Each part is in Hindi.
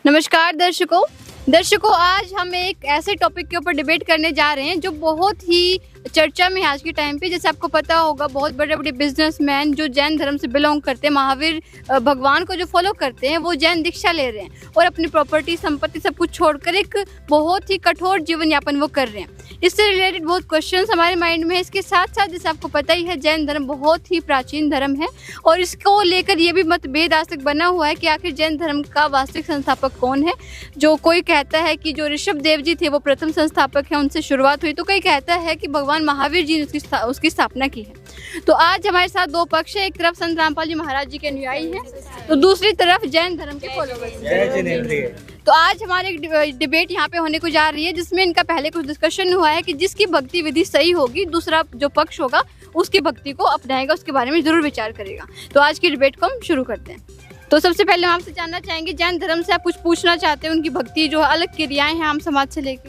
नमस्कार दर्शकों, आज हम एक ऐसे टॉपिक के ऊपर डिबेट करने जा रहे हैं जो बहुत ही चर्चा में है आज के टाइम पे। जैसे आपको पता होगा, बहुत बड़े बड़े बिजनेसमैन जो जैन धर्म से बिलोंग करते हैं, महावीर भगवान को जो फॉलो करते हैं, वो जैन दीक्षा ले रहे हैं और अपनी प्रॉपर्टी, संपत्ति सब कुछ छोड़कर एक बहुत ही कठोर जीवन यापन वो कर रहे हैं। इससे रिलेटेड बहुत क्वेश्चंस हमारे माइंड में है। इसके साथ साथ जैसे आपको पता ही है, जैन धर्म बहुत ही प्राचीन धर्म है और इसको लेकर ये भी मतभेद आज तक बना हुआ है कि आखिर जैन धर्म का वास्तविक संस्थापक कौन है। जो कोई कहता है कि जो ऋषभ देव जी थे वो प्रथम संस्थापक हैं, उनसे शुरुआत हुई, तो कोई कहता है कि भगवान महावीर जी ने उसकी स्थापना की है। तो आज हमारे साथ दो पक्ष है, एक तरफ संत रामपाल जी महाराज जी के अनुयायी हैं, तो दूसरी तरफ जैन धर्म के फॉलोअर्स। तो आज हमारे डिबेट यहाँ पे होने को जा रही है, जिसमें इनका पहले कुछ डिस्कशन हुआ है कि जिसकी भक्ति विधि सही होगी, दूसरा जो पक्ष होगा उसकी भक्ति को अपनाएगा, उसके बारे में जरूर विचार करेगा। तो आज की डिबेट को हम शुरू करते हैं। तो सबसे पहले हम आपसे जानना चाहेंगे, जैन धर्म से आप कुछ पूछना चाहते हैं, उनकी भक्ति जो अलग क्रियाएं हैं आम समाज से लेके?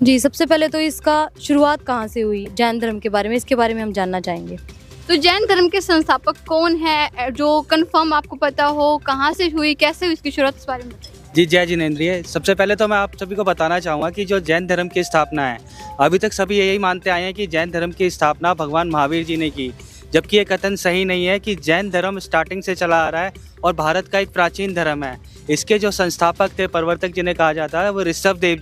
जी, सबसे पहले तो इसका शुरुआत कहाँ से हुई जैन धर्म के बारे में, इसके बारे में हम जानना चाहेंगे। तो जैन धर्म के संस्थापक कौन है, जो कंफर्म आपको पता हो, कहाँ से हुई, कैसे हुई, इसकी शुरुआत, इस बारे में बताइए। जी, जय जिनेंद्रिय। सबसे पहले तो मैं आप सभी को बताना चाहूँगा कि जो जैन धर्म की स्थापना है, अभी तक सभी यही मानते आए हैं कि जैन धर्म की स्थापना भगवान महावीर जी ने की, जबकि ये कथन सही नहीं है कि जैन धर्म स्टार्टिंग से चला आ रहा है और भारत का एक प्राचीन धर्म है। इसके जो संस्थापक थे, प्रवर्तक जिन्हें कहा जाता है, वो ऋषभ देव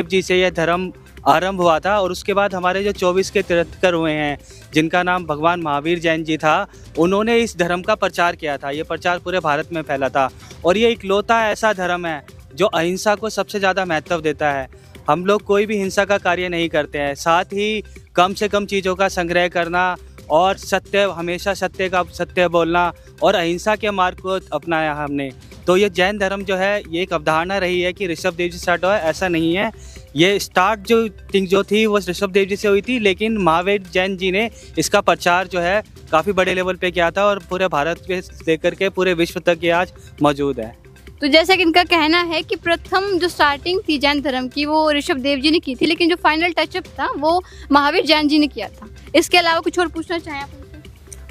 जी से यह धर्म आरंभ हुआ था। और उसके बाद हमारे जो 24 के तीर्थंकर हुए हैं, जिनका नाम भगवान महावीर जैन जी था, उन्होंने इस धर्म का प्रचार किया था। ये प्रचार पूरे भारत में फैला था और ये इकलौता ऐसा धर्म है जो अहिंसा को सबसे ज़्यादा महत्व देता है। हम लोग कोई भी हिंसा का कार्य नहीं करते हैं, साथ ही कम से कम चीज़ों का संग्रह करना और हमेशा सत्य बोलना और अहिंसा के मार्ग को अपनाया हमने। तो ये जैन धर्म जो है, ये एक अवधारणा रही है कि ऋषभ देव जी से स्टार्ट हुआ है, ऐसा नहीं है। ये स्टार्ट जो थी वो ऋषभ देव जी से हुई थी, लेकिन महावीर जैन जी ने इसका प्रचार जो है काफ़ी बड़े लेवल पे किया था और पूरे भारत पे लेकर के पूरे विश्व तक ये आज मौजूद है। तो जैसा कि इनका कहना है कि प्रथम जो स्टार्टिंग थी जैन धर्म की, वो ऋषभ देव जी ने की थी, लेकिन जो फाइनल टचअप था वो महावीर जैन जी ने किया था। इसके अलावा कुछ और पूछना चाहें आप?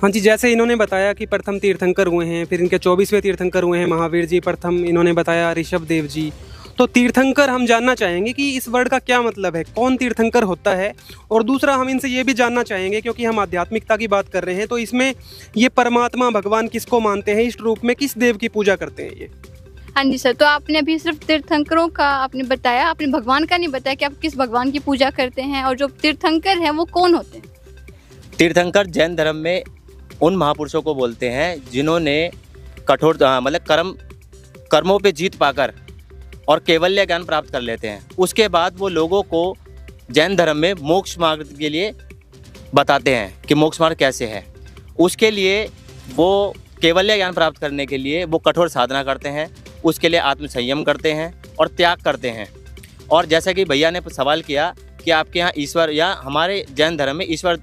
हाँ जी, जैसे इन्होंने बताया कि प्रथम तीर्थंकर हुए हैं, फिर इनके 24वें तीर्थंकर हुए हैं महावीर जी, प्रथम इन्होंने बताया ऋषभ देव जी। तो तीर्थंकर हम जानना चाहेंगे कि इस वर्ड का क्या मतलब है, कौन तीर्थंकर होता है। और दूसरा हम इनसे ये भी जानना चाहेंगे, क्योंकि हम आध्यात्मिकता की बात कर रहे हैं, तो इसमें ये परमात्मा भगवान किसको मानते हैं, इस रूप में किस देव की पूजा करते हैं ये? हाँ जी सर, तो आपने अभी सिर्फ तीर्थंकरों का आपने बताया, आपने भगवान का नहीं बताया कि आप किस भगवान की पूजा करते हैं, और जो तीर्थंकर हैं वो कौन होते हैं? तीर्थंकर जैन धर्म में उन महापुरुषों को बोलते हैं जिन्होंने कठोर मतलब कर्मों पे जीत पाकर और केवल्य ज्ञान प्राप्त कर लेते हैं। उसके बाद वो लोगों को जैन धर्म में मोक्ष मार्ग के लिए बताते हैं कि मोक्ष मार्ग कैसे है। उसके लिए वो केवल्य ज्ञान प्राप्त करने के लिए वो कठोर साधना करते हैं, उसके लिए आत्मसंयम करते हैं और त्याग करते हैं। और जैसा कि भैया ने सवाल किया कि आपके यहाँ ईश्वर, या हमारे जैन धर्म में ईश्वर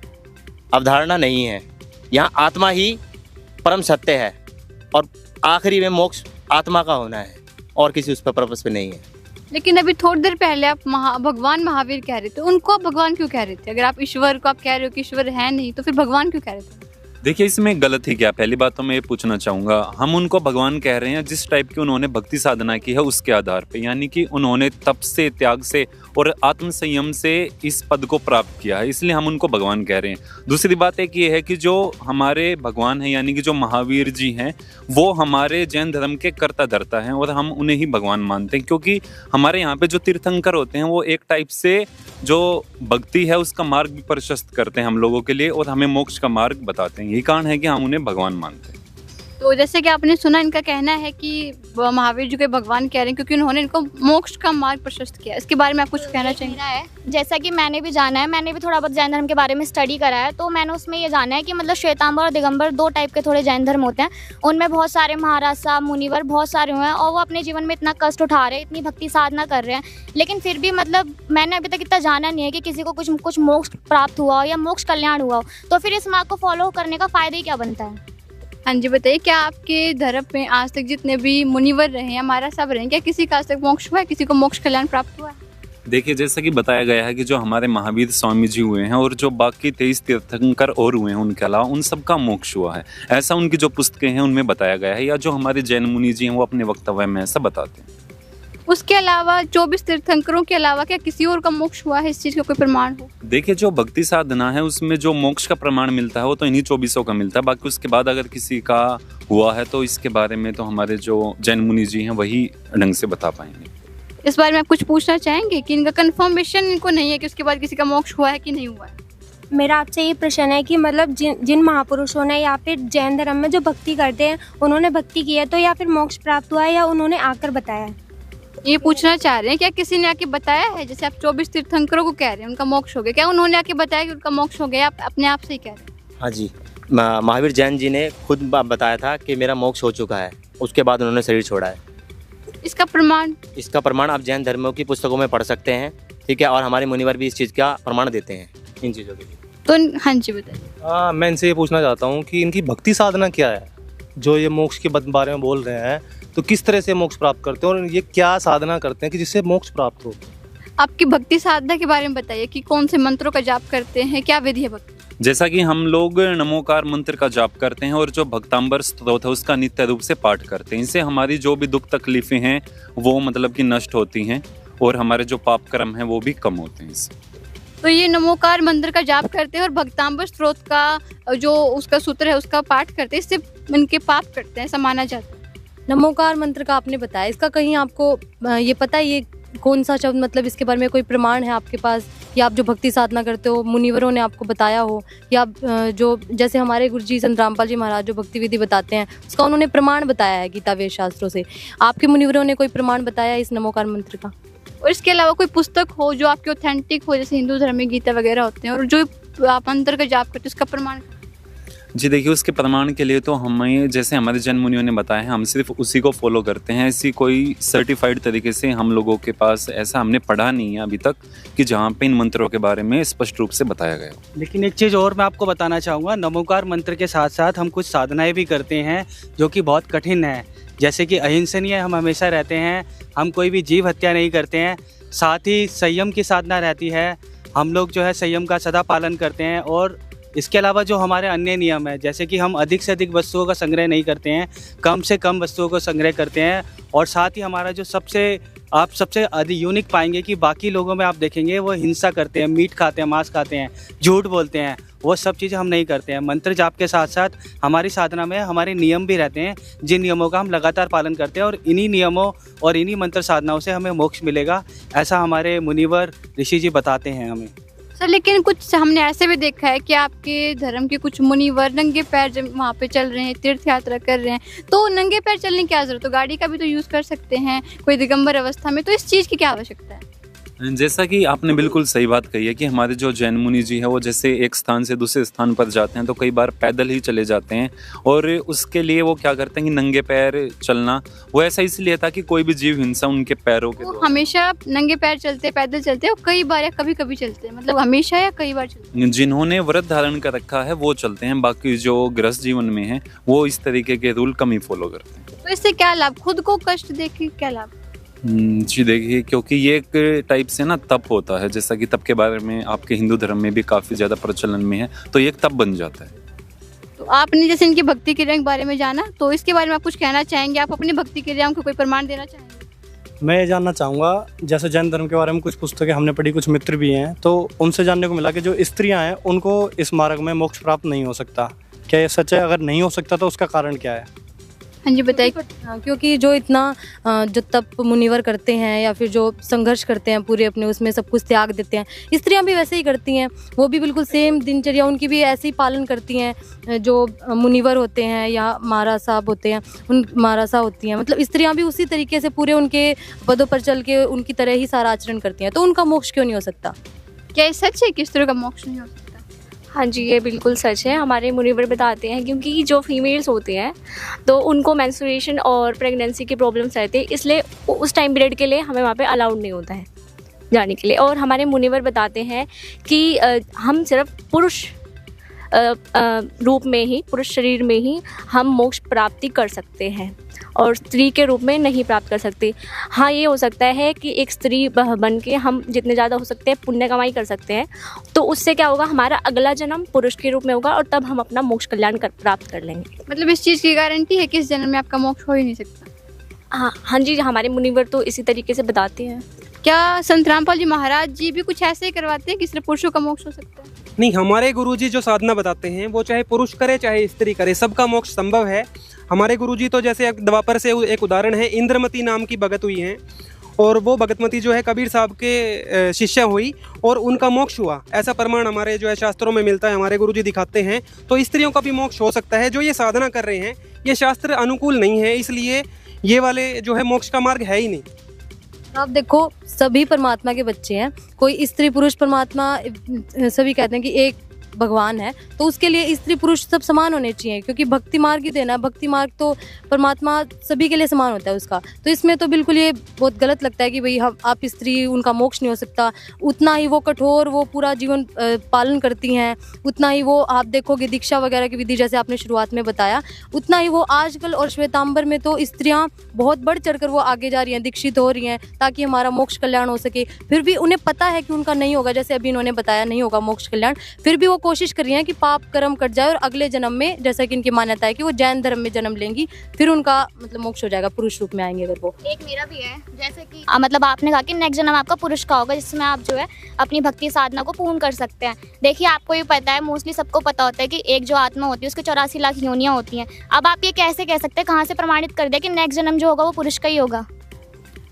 अवधारणा नहीं है, यहाँ आत्मा ही परम सत्य है और आखिरी में मोक्ष आत्मा का होना है और किसी उस पर पर्पस पे नहीं है। लेकिन अभी थोड़ी देर पहले आप भगवान महावीर कह रहे थे, उनको आप भगवान क्यों कह रहे थे? अगर आप ईश्वर को आप कह रहे हो कि ईश्वर है नहीं, तो फिर भगवान क्यों कह रहे थे? देखिए, इसमें गलत ही क्या। पहली बात तो मैं ये पूछना चाहूँगा, हम उनको भगवान कह रहे हैं जिस टाइप की उन्होंने भक्ति साधना की है उसके आधार पे, यानी कि उन्होंने तप से, त्याग से और आत्म संयम से इस पद को प्राप्त किया है, इसलिए हम उनको भगवान कह रहे हैं। दूसरी बात एक ये है कि जो हमारे भगवान हैं, यानी कि जो महावीर जी हैं, वो हमारे जैन धर्म के कर्ता धर्ता हैं और हम उन्हें ही भगवान मानते हैं, क्योंकि हमारे यहाँ पे जो तीर्थंकर होते हैं वो एक टाइप से जो भक्ति है उसका मार्ग भी प्रशस्त करते हैं हम लोगों के लिए और हमें मोक्ष का मार्ग बताते हैं। यही कारण है कि हम उन्हें भगवान मानते हैं। तो जैसे कि आपने सुना, इनका कहना है कि महावीर जी को भगवान कह रहे हैं क्योंकि उन्होंने इनको मोक्ष का मार्ग प्रशस्त किया। इसके बारे में आप कुछ कहना चाहिए? जैसा कि मैंने भी जाना है, मैंने भी थोड़ा बहुत जैन धर्म के बारे में स्टडी करा है, तो मैंने उसमें ये जाना है कि मतलब श्वेतांबर और दिगंबर दो टाइप के थोड़े जैन धर्म होते हैं। उनमें बहुत सारे महाराज साहब, मुनिवर बहुत सारे हुए हैं और वो अपने जीवन में इतना कष्ट उठा रहे हैं, इतनी भक्ति साधना कर रहे हैं, लेकिन फिर भी मतलब मैंने अभी तक इतना जाना नहीं है कि किसी को कुछ मोक्ष प्राप्त हुआ हो या मोक्ष कल्याण हुआ हो। तो फिर इस मार्ग को फॉलो करने का फ़ायदा ही क्या बनता है? हाँ जी बताइए, क्या आपके धर्म में आज तक जितने भी मुनिवर रहे हैं, हमारा सब रहे हैं, क्या किसी का आज तक मोक्ष हुआ है, किसी को मोक्ष कल्याण प्राप्त हुआ है? देखिए, जैसा कि बताया गया है कि जो हमारे महावीर स्वामी जी हुए हैं और जो बाकी 23 तीर्थंकर और हुए हैं उनके अलावा, उन सबका मोक्ष हुआ है, ऐसा उनकी जो पुस्तकें हैं उनमें बताया गया है, या जो हमारे जैन मुनि जी हैं वो अपने वक्तव्य में ऐसा बताते हैं। उसके अलावा 24 तीर्थंकरों के अलावा क्या किसी और का मोक्ष हुआ है, इस चीज़ का कोई प्रमाण हो? देखिए, जो भक्ति साधना है उसमें जो मोक्ष का प्रमाण मिलता है वो तो इन्हीं 24 का मिलता है। बाकी उसके बाद अगर किसी का हुआ है तो इसके बारे में तो हमारे जो जैन मुनि जी हैं वही ढंग से बता पाएंगे। इस बारे में आप कुछ पूछना चाहेंगे कि इनका कंफर्मेशन इनको नहीं है कि उसके बाद किसी का मोक्ष हुआ है कि नहीं हुआ है? मेरा आपसे ये प्रश्न है कि मतलब जिन महापुरुषों ने या फिर जैन धर्म में जो भक्ति करते हैं उन्होंने भक्ति की है तो या फिर मोक्ष प्राप्त हुआ है या उन्होंने आकर बताया है? ये पूछना चाह रहे हैं क्या किसी ने आके बताया है? जैसे आप 24 तीर्थंकरों को कह रहे हैं उनका मोक्ष हो गया, क्या उन्होंने आके बताया कि उनका मोक्ष हो गया? आप अपने आप से ही कह रहे हैं? हाँ जी, महावीर जैन जी ने खुद बताया था कि मेरा मोक्ष हो चुका है, उसके बाद उन्होंने शरीर छोड़ा है। इसका प्रमाण? इसका प्रमाण आप जैन धर्मों की पुस्तकों में पढ़ सकते हैं, ठीक है, और हमारे मुनिवर भी इस चीज़ का प्रमाण देते हैं इन चीज़ों के लिए। तो हाँ जी बताइए। मैं इनसे ये पूछना चाहता हूँ कि इनकी भक्ति साधना क्या है, जो ये मोक्ष के बारे में बोल रहे हैं, तो किस तरह से मोक्ष प्राप्त करते हैं और ये क्या साधना करते हैं कि जिससे मोक्ष प्राप्त हो? आपकी भक्ति साधना के बारे में बताइए कि कौन से मंत्रों का जाप करते हैं, क्या विधि है भक्ति? जैसा कि हम लोग नमोकार मंत्र का जाप करते हैं और जो भक्तांबर स्तोत्र है उसका नित्य रूप से पाठ करते हैं। इनसे हमारी जो भी दुख तकलीफें हैं वो मतलब कि नष्ट होती हैं और हमारे जो पाप कर्म हैं वो भी कम होते हैं इससे। तो ये नमोकार मंत्र का जाप करते हैं और भक्तांबर स्त्रोत का जो उसका सूत्र है उसका पाठ करते हैं, इससे इनके पाप करते हैं, ऐसा माना जाता है। नमोकार मंत्र का आपने बताया, इसका कहीं आपको ये पता है ये कौन सा शब्द, मतलब इसके बारे में कोई प्रमाण है आपके पास, या आप जो भक्ति साधना करते हो मुनिवरों ने आपको बताया हो, या आप जो जैसे हमारे गुरुजी संत रामपाल जी महाराज जो भक्ति विधि बताते हैं उसका उन्होंने प्रमाण बताया है गीता वेद शास्त्रों से, आपके मुनिवरों ने कोई प्रमाण बताया इस नमोकार मंत्र का? और इसके अलावा कोई पुस्तक हो जो आपके ऑथेंटिक हो, जैसे हिंदू धर्म में गीता वगैरह होते हैं, और जो आप मंत्र का जाप करते हैं उसका प्रमाण? जी देखिए, उसके प्रमाण के लिए तो हमें जैसे हमारे जैन मुनियों ने बताया है हम सिर्फ उसी को फॉलो करते हैं। ऐसी कोई सर्टिफाइड तरीके से हम लोगों के पास ऐसा हमने पढ़ा नहीं है अभी तक कि जहाँ पे इन मंत्रों के बारे में स्पष्ट रूप से बताया गया हो। लेकिन एक चीज़ और मैं आपको बताना चाहूँगा, नमोकार मंत्र के साथ साथ हम कुछ साधनाएँ भी करते हैं जो कि बहुत कठिन है, जैसे कि अहिंसनीय हम हमेशा रहते हैं, हम कोई भी जीव हत्या नहीं करते हैं, साथ ही संयम की साधना रहती है, हम लोग जो है संयम का सदा पालन करते हैं। और इसके अलावा जो हमारे अन्य नियम है, जैसे कि हम अधिक से अधिक वस्तुओं का संग्रह नहीं करते हैं, कम से कम वस्तुओं को संग्रह करते हैं। और साथ ही हमारा जो सबसे अधिक यूनिक पाएंगे कि बाकी लोगों में आप देखेंगे वो हिंसा करते हैं, मीट खाते हैं, मांस खाते हैं, झूठ बोलते हैं, वो सब चीज़ें हम नहीं करते हैं। मंत्र जाप के साथ साथ हमारी साधना में हमारे नियम भी रहते हैं, जिन नियमों का हम लगातार पालन करते हैं, और इन्हीं नियमों और इन्हीं मंत्र साधनाओं से हमें मोक्ष मिलेगा, ऐसा हमारे मुनिवर ऋषि जी बताते हैं हमें। सर लेकिन कुछ हमने ऐसे भी देखा है कि आपके धर्म के कुछ मुनिवर नंगे पैर जब वहाँ पे चल रहे हैं, तीर्थ यात्रा कर रहे हैं, तो नंगे पैर चलने की क्या जरूरत? तो गाड़ी का भी तो यूज़ कर सकते हैं कोई दिगंबर अवस्था में, तो इस चीज़ की क्या आवश्यकता है? जैसा कि आपने बिल्कुल सही बात कही है कि हमारे जो जैन मुनि जी है वो जैसे एक स्थान से दूसरे स्थान पर जाते हैं तो कई बार पैदल ही चले जाते हैं, और उसके लिए वो क्या करते हैं कि नंगे पैर चलना वो ऐसा इसलिए था कि कोई भी जीव हिंसा उनके पैरों के द्वारा। हमेशा नंगे पैर चलते, पैदल चलते और कई बार या कभी कभी चलते हैं, मतलब हमेशा या कई बार चलते हैं? जिन्होंने व्रत धारण कर रखा है वो चलते हैं, बाकी जो गृहस्थ जीवन में है वो इस तरीके के रूल कम ही फॉलो करते हैं। तो इससे क्या लाभ, खुद को कष्ट देके क्या लाभ? जी देखिए, क्योंकि ये एक टाइप से ना तप होता है, जैसा कि तप के बारे में आपके हिंदू धर्म में भी काफ़ी ज़्यादा प्रचलन में है, तो ये एक तप बन जाता है। तो आपने जैसे इनकी भक्ति क्रिया के बारे में जाना, तो इसके बारे में आप कुछ कहना चाहेंगे? आप अपनी भक्ति क्रियाओं को कोई प्रमाण देना चाहेंगे? मैं ये जानना चाहूँगा, जैसे जैन धर्म के बारे में कुछ पुस्तकें हमने पढ़ी, कुछ मित्र भी हैं, तो उनसे जानने को मिला कि जो स्त्रियाँ हैं उनको इस मार्ग में मोक्ष प्राप्त नहीं हो सकता। क्या ये सच है? अगर नहीं हो सकता तो उसका कारण क्या है? हाँ जी बताइए। क्योंकि जो इतना जो तप मुनिवर करते हैं या फिर जो संघर्ष करते हैं पूरे अपने उसमें सब कुछ त्याग देते हैं, स्त्रियां भी वैसे ही करती हैं, वो भी बिल्कुल सेम दिनचर्या उनकी भी ऐसे ही पालन करती हैं जो मुनिवर होते हैं या महाराज साहब होते हैं, उन महाराजा होती हैं, मतलब स्त्रियां भी उसी तरीके से पूरे उनके पदों पर चल के उनकी तरह ही सारा आचरण करती हैं, तो उनका मोक्ष क्यों नहीं हो सकता? क्या ये सच है कि स्त्रियों का मोक्ष नहीं हो सकता? हाँ जी, ये बिल्कुल सच है। हमारे मुनिवर बताते हैं क्योंकि जो फीमेल्स होते हैं तो उनको मेंस्ट्रुएशन और प्रेगनेंसी की प्रॉब्लम्स रहती है, इसलिए उस टाइम पीरियड के लिए हमें वहाँ पे अलाउड नहीं होता है जाने के लिए। और हमारे मुनिवर बताते हैं कि हम सिर्फ पुरुष रूप में ही, पुरुष शरीर में ही हम मोक्ष प्राप्ति कर सकते हैं, और स्त्री के रूप में नहीं प्राप्त कर सकती। हाँ, ये हो सकता है कि एक स्त्री बन के हम जितने ज़्यादा हो सकते हैं पुण्य कमाई कर सकते हैं, तो उससे क्या होगा, हमारा अगला जन्म पुरुष के रूप में होगा और तब हम अपना मोक्ष कल्याण प्राप्त कर लेंगे। मतलब इस चीज़ की गारंटी है कि इस जन्म में आपका मोक्ष हो ही नहीं सकता। हाँ जी, हमारे मुनिवर तो इसी तरीके से बताते हैं। क्या संत रामपाल जी महाराज जी भी कुछ ऐसे ही करवाते हैं कि सिर्फ पुरुषों का मोक्ष हो सकता है? नहीं, हमारे गुरुजी जो साधना बताते हैं वो चाहे पुरुष करे चाहे स्त्री करे, सबका मोक्ष संभव है। हमारे गुरुजी तो जैसे द्वापर से एक उदाहरण है, इंद्रमती नाम की भगत हुई हैं और वो भगतमती जो है कबीर साहब के शिष्य हुई और उनका मोक्ष हुआ। ऐसा प्रमाण हमारे जो है शास्त्रों में मिलता है, हमारे गुरुजी दिखाते हैं। तो स्त्रियों का भी मोक्ष हो सकता है। जो ये साधना कर रहे हैं ये शास्त्र अनुकूल नहीं है, इसलिए ये वाले जो है मोक्ष का मार्ग है ही नहीं। आप देखो, सभी परमात्मा के बच्चे हैं, कोई स्त्री पुरुष परमात्मा, सभी कहते हैं कि एक भगवान है, तो उसके लिए स्त्री पुरुष सब समान होने चाहिए, क्योंकि भक्ति मार्ग ही देना है। भक्ति मार्ग तो परमात्मा सभी के लिए समान होता है उसका। तो इसमें तो बिल्कुल ये बहुत गलत लगता है कि भाई हम आप स्त्री, उनका मोक्ष नहीं हो सकता। उतना ही वो कठोर, वो पूरा जीवन पालन करती हैं, उतना ही वो आप देखोगे दीक्षा वगैरह की विधि जैसे आपने शुरुआत में बताया, उतना ही वो आजकल और श्वेतांबर में तो स्त्रियाँ बहुत बढ़ चढ़ कर वो आगे जा रही हैं, दीक्षित हो रही हैं ताकि हमारा मोक्ष कल्याण हो सके। फिर भी उन्हें पता है कि उनका नहीं होगा, जैसे अभी इन्होंने बताया नहीं होगा मोक्ष कल्याण, फिर भी वो कोशिश कर रही हैं कि पाप कर्म कट जाए और अगले जन्म में, जैसा कि इनकी मान्यता है कि वो जैन धर्म में जन्म लेंगी, फिर उनका मतलब मोक्ष हो जाएगा, पुरुष रूप में आएंगे अगर वो। एक मेरा भी है, जैसे कि मतलब आपने कहा कि नेक्स्ट जन्म आपका पुरुष का होगा, जिसमें आप जो है अपनी भक्ति साधना को पूर्ण कर सकते हैं। देखिए, आपको ये पता है, मोस्टली सबको पता होता है कि एक जो आत्मा होती है उसके 84 लाख योनियां होती हैं। अब आप ये कैसे कह सकते हैं, कहाँ से प्रमाणित कर दिया कि नेक्स्ट जन्म जो होगा वो पुरुष का ही होगा?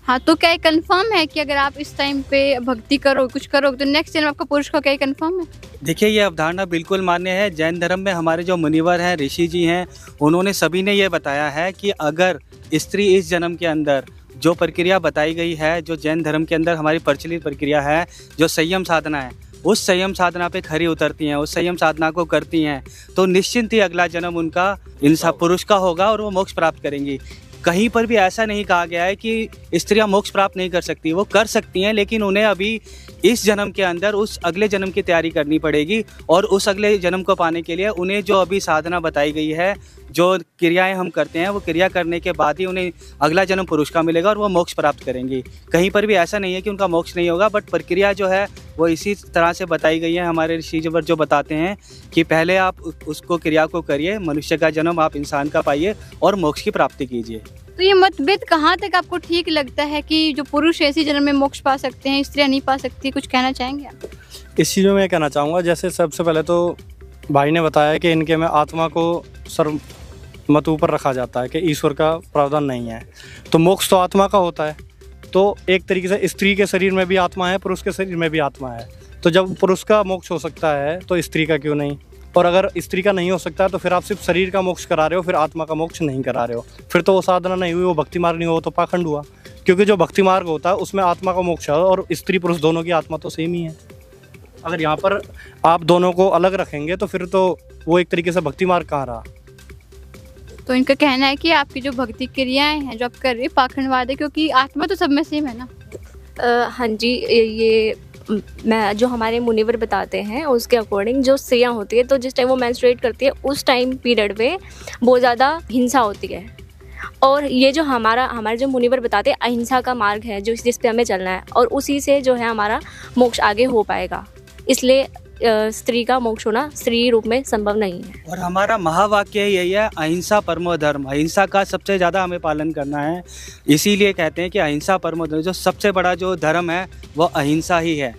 हाँ, तो क्या कंफर्म है कि अगर आप इस टाइम पे भक्ति करो, कुछ करोगे तो नेक्स्ट जन्म आपका पुरुष का, क्या कंफर्म है? देखिए, ये अवधारणा बिल्कुल मान्य है। जैन धर्म में हमारे जो मुनिवर हैं, ऋषि जी हैं, उन्होंने सभी ने ये बताया है कि अगर स्त्री इस जन्म के अंदर जो प्रक्रिया बताई गई है, जो जैन धर्म के अंदर हमारी प्रचलित प्रक्रिया है, जो संयम साधना है, उस संयम साधना पे खरी उतरती हैं, उस संयम साधना को करती हैं, तो निश्चिंत ही अगला जन्म उनका इंसान पुरुष का होगा और वो मोक्ष प्राप्त करेंगी। कहीं पर भी ऐसा नहीं कहा गया है कि स्त्रियां मोक्ष प्राप्त नहीं कर सकती, वो कर सकती हैं, लेकिन उन्हें अभी इस जन्म के अंदर उस अगले जन्म की तैयारी करनी पड़ेगी और उस अगले जन्म को पाने के लिए उन्हें जो अभी साधना बताई गई है, जो क्रियाएं हम करते हैं, वो क्रिया करने के बाद ही उन्हें अगला जन्म पुरुष का मिलेगा और वो मोक्ष प्राप्त करेंगी। कहीं पर भी ऐसा नहीं है कि उनका मोक्ष नहीं होगा, बट प्रक्रिया जो है वो इसी तरह से बताई गई है। हमारे ऋषि जो बताते हैं कि पहले आप उसको क्रिया को करिए, मनुष्य का जन्म आप इंसान का पाइए और मोक्ष की प्राप्ति कीजिए। तो ये मतभेद कहाँ तक आपको ठीक लगता है कि जो पुरुष ऐसी जन्म में मोक्ष पा सकते हैं, स्त्रियाँ नहीं पा सकती? कुछ कहना चाहेंगे आप? इस चीज़ में मैं कहना चाहूँगा, जैसे सबसे पहले तो भाई ने बताया कि इनके में आत्मा को सर्वमत ऊपर रखा जाता है कि ईश्वर का प्रावधान नहीं है, तो मोक्ष तो आत्मा का होता है। तो एक तरीके से स्त्री के शरीर में भी आत्मा है, पुरुष के शरीर में भी आत्मा है, तो जब पुरुष का मोक्ष हो सकता है तो स्त्री का क्यों नहीं? और अगर स्त्री का नहीं हो सकता तो फिर आप सिर्फ शरीर का मोक्ष करा रहे हो, फिर आत्मा का मोक्ष नहीं करा रहे हो, फिर तो वो साधना नहीं हुई, वो भक्ति मार्ग नहीं हुआ, तो पाखंड हुआ। क्योंकि जो भक्ति मार्ग होता है उसमें आत्मा का मोक्ष है और स्त्री पुरुष दोनों की आत्मा तो सेम ही है। अगर यहाँ पर आप दोनों को अलग रखेंगे तो फिर तो वो एक तरीके से भक्ति मार्ग कहाँ रहा? तो इनका कहना है कि आपकी जो भक्ति क्रियाएं हैं जो आप कर रहे हैं पाखंडवाद है, क्योंकि आत्मा तो सब में सेम है ना। हाँ जी, ये मैं जो हमारे मुनिवर बताते हैं उसके अकॉर्डिंग जो स्त्रियाँ होती है, तो जिस टाइम वो मेंस्ट्रुएट करती है उस टाइम पीरियड पे बहुत ज़्यादा हिंसा होती है। और ये जो हमारे जो मुनिवर बताते हैं अहिंसा का मार्ग है जो जिस पे हमें चलना है, और उसी से जो है हमारा मोक्ष आगे हो पाएगा। इसलिए स्त्री का मोक्ष होना स्त्री रूप में संभव नहीं है। और हमारा महावाक्य यही है, अहिंसा परमो धर्म। अहिंसा का सबसे ज़्यादा हमें पालन करना है, इसीलिए कहते हैं कि अहिंसा परमो धर्म। जो सबसे बड़ा जो धर्म है वो अहिंसा ही है।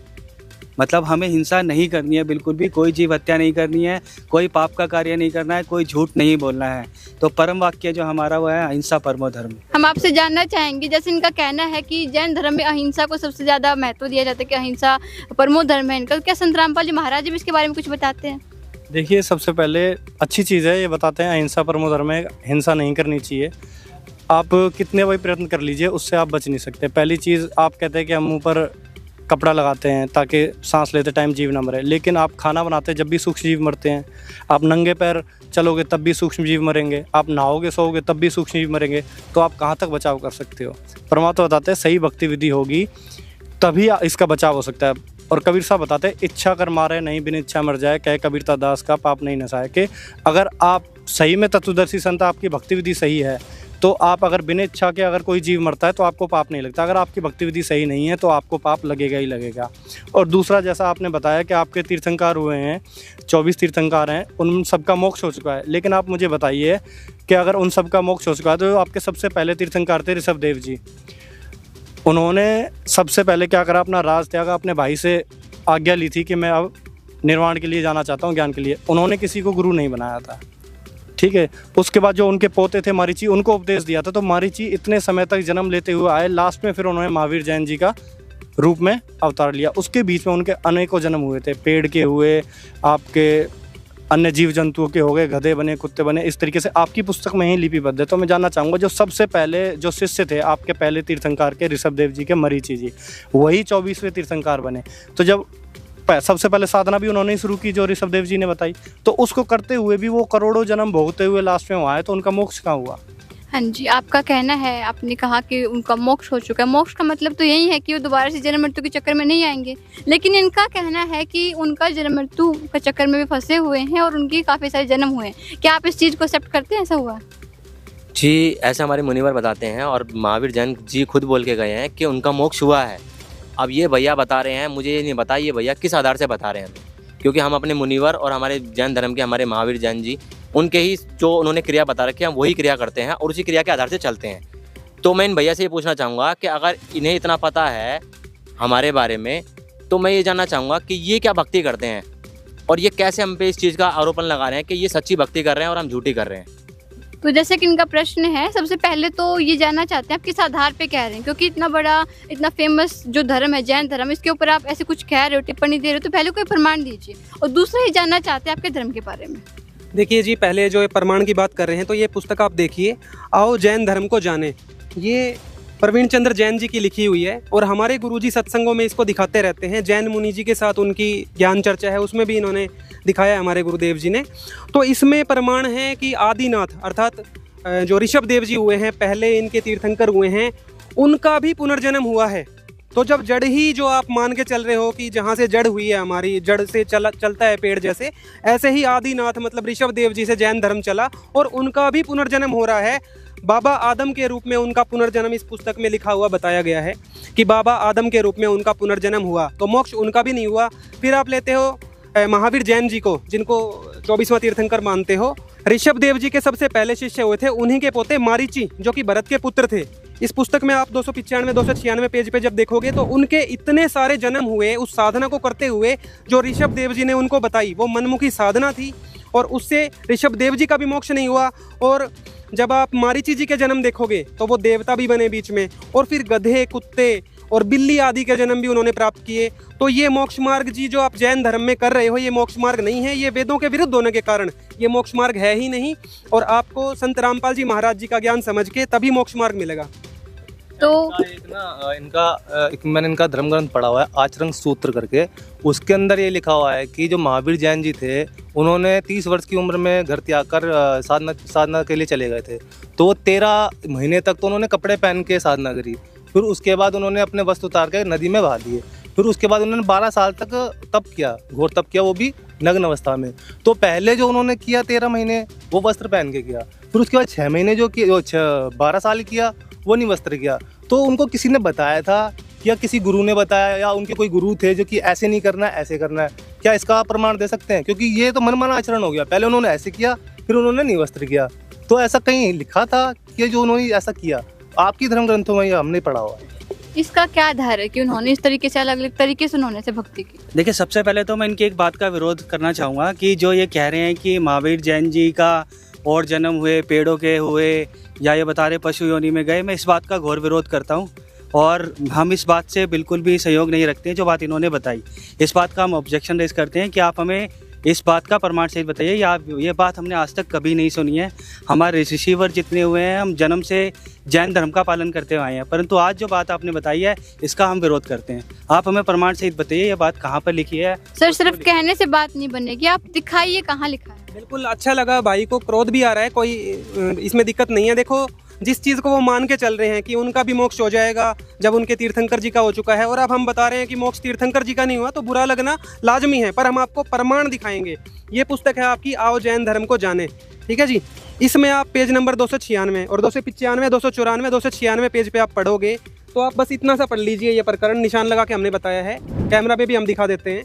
मतलब हमें हिंसा नहीं करनी है, बिल्कुल भी कोई जीव हत्या नहीं करनी है, कोई पाप का कार्य नहीं करना है, कोई झूठ नहीं बोलना है। तो परम वाक्य जो हमारा वो है अहिंसा परमो धर्म। हम आपसे जानना चाहेंगे, जैसे इनका कहना है कि जैन धर्म में अहिंसा को सबसे ज़्यादा महत्व दिया जाता है कि अहिंसा परमो धर्म है इनका, क्या संत रामपाल जी महाराज भी इसके बारे में कुछ बताते हैं? देखिए, सबसे पहले अच्छी चीज़ है, ये बताते हैं अहिंसा परमो धर्म है, हिंसा नहीं करनी चाहिए। आप कितने भी प्रयत्न कर लीजिए उससे आप बच नहीं सकते। पहली चीज़, आप कहते हैं कि हम मुँह पर कपड़ा लगाते हैं ताकि सांस लेते टाइम जीव ना मरे, लेकिन आप खाना बनाते जब भी सूक्ष्म जीव मरते हैं। आप नंगे पैर चलोगे तब भी सूक्ष्म जीव मरेंगे, आप नहाओगे सोओगे तब भी सूक्ष्म जीव मरेंगे, तो आप कहाँ तक बचाव कर सकते हो? परमात्मा बताते हैं सही भक्ति विधि होगी तभी इसका बचाव हो सकता है। और कबीर साहब बताते हैं इच्छा कर मारे नहीं बिन इच्छा मर जाए, कहे कबीरता दास का पाप नहीं नसाए। कि अगर आप सही में तत्वदर्शी संत, आपकी भक्ति विधि सही है तो आप अगर बिना इच्छा के अगर कोई जीव मरता है तो आपको पाप नहीं लगता। अगर आपकी भक्ति विधि सही नहीं है तो आपको पाप लगेगा ही लगेगा। और दूसरा, जैसा आपने बताया कि आपके तीर्थंकर हुए हैं, 24 तीर्थंकर हैं, उन सबका मोक्ष हो चुका है, लेकिन आप मुझे बताइए कि अगर उन सबका मोक्ष हो चुका है तो आपके सबसे पहले तीर्थंकर थे ऋषभदेव जी। उन्होंने सबसे पहले क्या करा, अपना राज त्यागा, अपने भाई से आज्ञा ली थी कि मैं अब निर्वाण के लिए जाना चाहता हूँ, ज्ञान के लिए। उन्होंने किसी को गुरु नहीं बनाया था, ठीक है। उसके बाद जो उनके पोते थे मारीची, उनको उपदेश दिया था। तो मारीची इतने समय तक जन्म लेते हुए आए, लास्ट में फिर उन्होंने महावीर जैन जी का रूप में अवतार लिया। उसके बीच में उनके अनेकों जन्म हुए थे, पेड़ के हुए, आपके अन्य जीव जंतुओं के हो गए, गधे बने, कुत्ते बने, इस तरीके से आपकी पुस्तक में ही लिपिबद्ध है। तो मैं जानना चाहूँगा, जो सबसे पहले जो शिष्य थे आपके पहले तीर्थंकर के, ऋषभदेव जी के मरीची जी, वही 24वें तीर्थंकर बने। तो जब सबसे पहले साधना भी उन्होंने ही शुरू की जो ऋषभदेव जी ने बताई, तो उसको करते हुए भी वो करोड़ों जन्म भोगते हुए लास्ट में वहाँ है, तो उनका मोक्ष कहाँ हुआ? हाँ जी, आपका कहना है, आपने कहा कि उनका मोक्ष हो चुका है। मोक्ष का मतलब तो यही है कि वो दोबारा से जन्म मृत्यु के चक्कर में नहीं आएंगे, लेकिन इनका कहना है कि उनका जन्म मृत्यु के चक्कर में भी फंसे हुए हैं और उनकी काफ़ी सारे जन्म हुए हैं। क्या आप इस चीज़ को एक्सेप्ट करते हैं, ऐसा हुआ? जी, ऐसा हमारे मुनिवर बताते हैं और महावीर जैन जी खुद बोल के गए हैं कि उनका मोक्ष हुआ है। अब ये भैया बता रहे हैं, मुझे ये नहीं बता ये भैया किस आधार से बता रहे हैं, क्योंकि हम अपने मुनिवर और हमारे जैन धर्म के हमारे महावीर जैन जी, उनके ही जो उन्होंने क्रिया बता रखी है, हम वही क्रिया करते हैं और उसी क्रिया के आधार से चलते हैं। तो मैं इन भैया से ये पूछना चाहूँगा कि अगर इन्हें इतना पता है हमारे बारे में, तो मैं ये जानना चाहूँगा कि ये क्या भक्ति करते हैं और ये कैसे हम पे इस चीज़ का आरोपण लगा रहे हैं कि ये सच्ची भक्ति कर रहे हैं और हम झूठी कर रहे हैं। तो जैसे कि इनका प्रश्न है, सबसे पहले तो ये जानना चाहते हैं आप किस आधार पे कह रहे हैं, क्योंकि इतना बड़ा, इतना फेमस जो धर्म है जैन धर्म, इसके ऊपर आप ऐसे कुछ कह रहे हो, टिप्पणी दे रहे हो, तो पहले कोई प्रमाण दीजिए। और दूसरा ये जानना चाहते हैं आपके धर्म के बारे में। देखिए जी, पहले जो प्रमाण की बात कर रहे हैं, तो ये पुस्तक आप देखिए, आओ जैन धर्म को जाने, ये प्रवीण चंद्र जैन जी की लिखी हुई है और हमारे गुरुजी सत्संगों में इसको दिखाते रहते हैं। जैन मुनि जी के साथ उनकी ज्ञान चर्चा है, उसमें भी इन्होंने दिखाया है हमारे गुरुदेव जी ने। तो इसमें प्रमाण है कि आदिनाथ अर्थात जो ऋषभदेव जी हुए हैं, पहले इनके तीर्थंकर हुए हैं, उनका भी पुनर्जन्म हुआ है। तो जब जड़ ही जो आप मान के चल रहे हो कि जहाँ से जड़ हुई है, हमारी जड़ से चलता है पेड़ जैसे, ऐसे ही आदिनाथ मतलब ऋषभदेव जी से जैन धर्म चला और उनका भी पुनर्जन्म हो रहा है। बाबा आदम के रूप में उनका पुनर्जन्म इस पुस्तक में लिखा हुआ बताया गया है कि बाबा आदम के रूप में उनका पुनर्जन्म हुआ, तो मोक्ष उनका भी नहीं हुआ। फिर आप लेते हो महावीर जैन जी को, जिनको 24वां तीर्थंकर मानते हो, ऋषभदेव जी के सबसे पहले शिष्य हुए थे, उन्हीं के पोते मारीची जो कि भरत के पुत्र थे। इस पुस्तक में आप 295-296 पेज पे जब देखोगे तो उनके इतने सारे जन्म हुए उस साधना को करते हुए जो ऋषभदेव जी ने उनको बताई, वो मनमुखी साधना थी और उससे ऋषभदेव जी का भी मोक्ष नहीं हुआ। और जब आप मारीची जी के जन्म देखोगे तो वो देवता भी बने बीच में, और फिर गधे, कुत्ते और बिल्ली आदि के जन्म भी उन्होंने प्राप्त किए। तो ये मोक्ष मार्ग जी जो आप जैन धर्म में कर रहे हो, ये मोक्ष मार्ग नहीं है, ये वेदों के विरुद्ध होने के कारण ये मोक्ष मार्ग है ही नहीं। और आपको संत रामपाल जी महाराज जी का ज्ञान समझ के तभी मोक्ष मार्ग मिलेगा। तो मैंने इनका धर्म ग्रंथ पढ़ा हुआ है, आचरण सूत्र करके, उसके अंदर ये लिखा हुआ है कि जो महावीर जैन जी थे, उन्होंने 30 वर्ष की उम्र में घर त्याग कर साधना के लिए चले गए थे। तो 13 महीने तक तो उन्होंने कपड़े पहन के साधना करी, फिर उसके बाद उन्होंने अपने वस्त्र उतार के नदी में बहा दिए। फिर उसके बाद उन्होंने 12 साल तक तप किया, घोर तप किया, वो भी नग्न अवस्था में। तो पहले जो उन्होंने किया 13 महीने वो वस्त्र पहन के किया, फिर उसके बाद 6 महीने जो 12 साल किया वो नहीं वस्त्र किया। तो उनको किसी ने बताया था या किसी गुरु ने बताया या उनके कोई गुरु थे जो कि ऐसे नहीं करना है, ऐसे करना है, क्या इसका प्रमाण दे सकते हैं? क्योंकि ये तो मनमाना आचरण हो गया, पहले उन्होंने ऐसे किया फिर उन्होंने नहीं वस्त्र किया। तो ऐसा कहीं लिखा था कि जो उन्होंने ऐसा किया? आपकी धर्म ग्रंथों में हमने पढ़ा हुआ है। इसका क्या आधार है कि उन्होंने इस तरीके से अलग अलग तरीके से उन्होंने से भक्ति की? देखिए, सबसे पहले तो मैं इनकी एक बात का विरोध करना चाहूँगा कि जो ये कह रहे हैं कि महावीर जैन जी का और जन्म हुए, पेड़ों के हुए, या ये बता रहे पशु योनि में गए, मैं इस बात का घोर विरोध करता हूँ और हम इस बात से बिल्कुल भी सहयोग नहीं रखते हैं। जो बात इन्होंने बताई, इस बात का हम ऑब्जेक्शन रेज करते हैं कि आप हमें इस बात का प्रमाण सहित बताइए। ये बात हमने आज तक कभी नहीं सुनी है। हमारे ऋषिवर जितने हुए हैं, हम जन्म से जैन धर्म का पालन करते हुए आए हैं, परंतु आज जो बात आपने बताई है इसका हम विरोध करते हैं। आप हमें प्रमाण सहित बताइए ये बात कहाँ पर लिखी है। सर, सिर्फ कहने से बात नहीं बनेगी, आप दिखाइए कहाँ लिखा है। बिल्कुल अच्छा लगा, भाई को क्रोध भी आ रहा है, कोई इसमें दिक्कत नहीं है। देखो, जिस चीज़ को वो मान के चल रहे हैं कि उनका भी मोक्ष हो जाएगा जब उनके तीर्थंकर जी का हो चुका है, और अब हम बता रहे हैं कि मोक्ष तीर्थंकर जी का नहीं हुआ, तो बुरा लगना लाजमी है, पर हम आपको प्रमाण दिखाएंगे। ये पुस्तक है आपकी आओ जैन धर्म को जाने, ठीक है जी। इसमें आप पेज नंबर 296 और 295, 294, 296 पेज पे आप पढ़ोगे तो आप बस इतना सा पढ़ लीजिए। ये प्रकरण निशान लगा के हमने बताया है, कैमरा पे भी हम दिखा देते हैं।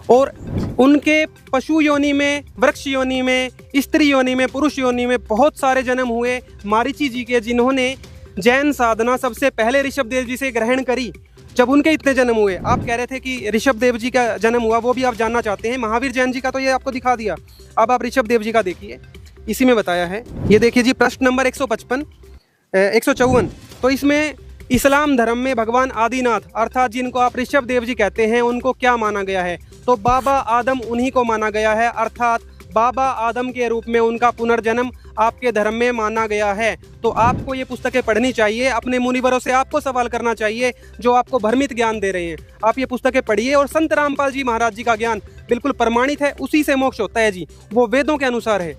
और उनके पशु योनि में, वृक्ष योनि में, स्त्री योनि में, पुरुष योनि में बहुत सारे जन्म हुए मारीची जी के, जिन्होंने जैन साधना सबसे पहले ऋषभ देव जी से ग्रहण करी। जब उनके इतने जन्म हुए, आप कह रहे थे कि ऋषभ देव जी का जन्म हुआ, वो भी आप जानना चाहते हैं। महावीर जैन जी का तो ये आपको दिखा दिया, अब आप ऋषभ देव जी का देखिए, इसी में बताया है। ये देखिए जी, प्रश्न नंबर 154। तो इसमें इस्लाम धर्म में भगवान आदिनाथ अर्थात जिनको आप ऋषभ देव जी कहते हैं, उनको क्या माना गया है? तो बाबा आदम उन्हीं को माना गया है, अर्थात बाबा आदम के रूप में उनका पुनर्जन्म आपके धर्म में माना गया है। तो आपको ये पुस्तकें पढ़नी चाहिए, अपने मुनिवरों से आपको सवाल करना चाहिए जो आपको भ्रमित ज्ञान दे रहे हैं। आप ये पुस्तकें पढ़िए और संत रामपाल जी महाराज जी का ज्ञान बिल्कुल प्रमाणित है, उसी से मोक्ष होता है जी, वो वेदों के अनुसार है।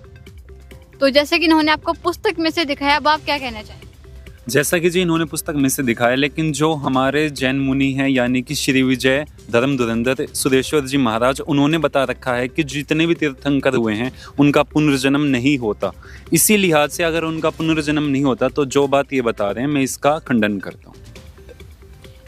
तो जैसे कि इन्होंने आपको पुस्तक में से दिखाया, अब आप क्या कहना चाहेंगे? जैसा कि जी इन्होंने पुस्तक में से दिखाया, लेकिन जो हमारे जैन मुनि हैं यानी कि श्री विजय धर्म धुरंधर सुदेश्वर जी महाराज, उन्होंने बता रखा है कि जितने भी तीर्थंकर हुए हैं उनका पुनर्जन्म नहीं होता। इसी लिहाज से अगर उनका पुनर्जन्म नहीं होता तो जो बात ये बता रहे हैं मैं इसका खंडन करता हूँ।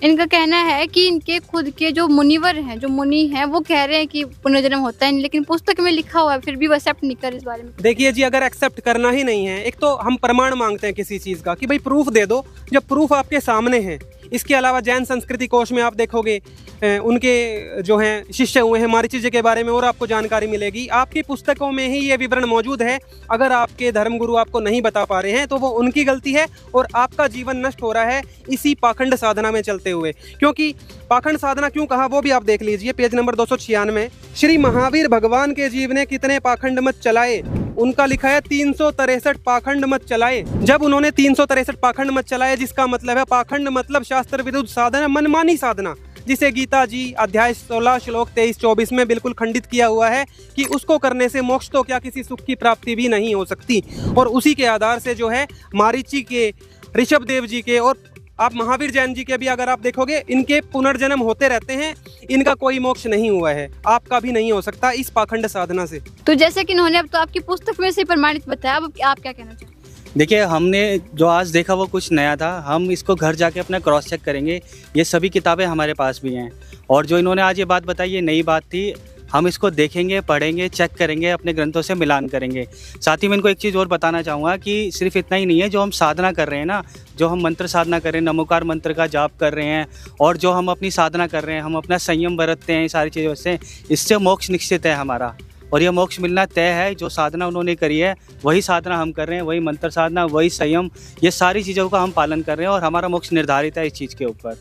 इनका कहना है कि इनके खुद के जो मुनिवर हैं, जो मुनि हैं, वो कह रहे हैं कि पुनर्जन्म होता है, लेकिन पुस्तक में लिखा हुआ है, फिर भी वो एक्सेप्ट नहीं कर इस बारे में। देखिए जी, अगर एक्सेप्ट करना ही नहीं है, एक तो हम प्रमाण मांगते हैं किसी चीज़ का कि भाई प्रूफ दे दो, जब प्रूफ आपके सामने है। इसके अलावा जैन संस्कृति कोश में आप देखोगे उनके जो हैं शिष्य हुए हैं मारीची जी के बारे में और आपको जानकारी मिलेगी। आपकी पुस्तकों में ही ये विवरण मौजूद है। अगर आपके धर्मगुरु आपको नहीं बता पा रहे हैं तो वो उनकी गलती है और आपका जीवन नष्ट हो रहा है इसी पाखंड साधना में चलते हुए। क्योंकि पाखंड साधना क्यों कहा वो भी आप देख लीजिए, पेज नंबर 296। श्री महावीर भगवान के जीव ने कितने पाखंड मत चलाए? उनका लिखा है 363 पाखंड मत चलाए। जब उन्होंने 363 पाखंड मत चलाए, जिसका मतलब है पाखंड मतलब शास्त्र विरुद्ध साधना, मनमानी साधना, जिसे गीता जी अध्याय 16 श्लोक 23-24 में बिल्कुल खंडित किया हुआ है कि उसको करने से मोक्ष तो क्या किसी सुख की प्राप्ति भी नहीं हो सकती। और उसी के आधार से जो है मारीची के, ऋषभ देव जी के और आप महावीर जैन जी के भी अगर आप देखोगे, इनके पुनर्जन्म होते रहते हैं, इनका कोई मोक्ष नहीं हुआ है, आपका भी नहीं हो सकता इस पाखंड साधना से। तो जैसे कि इन्होंने अब तो आपकी पुस्तक में से प्रमाणित बताया, अब आप क्या कहना चाहेंगे? देखिए, हमने जो आज देखा वो कुछ नया था, हम इसको घर जाके अपना क्रॉस चेक करेंगे। ये सभी किताबें हमारे पास भी हैं और जो इन्होंने आज ये बात बताई ये नई बात थी। हम इसको देखेंगे, पढ़ेंगे, चेक करेंगे, अपने ग्रंथों से मिलान करेंगे। साथ ही मैं इनको एक चीज़ और बताना चाहूँगा कि सिर्फ इतना ही नहीं है, जो हम साधना कर रहे हैं ना, जो हम मंत्र साधना कर रहे हैं, नमोकार मंत्र का जाप कर रहे हैं और जो हम अपनी साधना कर रहे हैं, हम अपना संयम बरतते हैं, सारी चीज़ों से, इससे मोक्ष निश्चित है हमारा और यह मोक्ष मिलना तय है। जो साधना उन्होंने करी है वही साधना हम कर रहे हैं, वही मंत्र साधना, वही संयम, ये सारी चीज़ों का हम पालन कर रहे हैं और हमारा मोक्ष निर्धारित है इस चीज़ के ऊपर।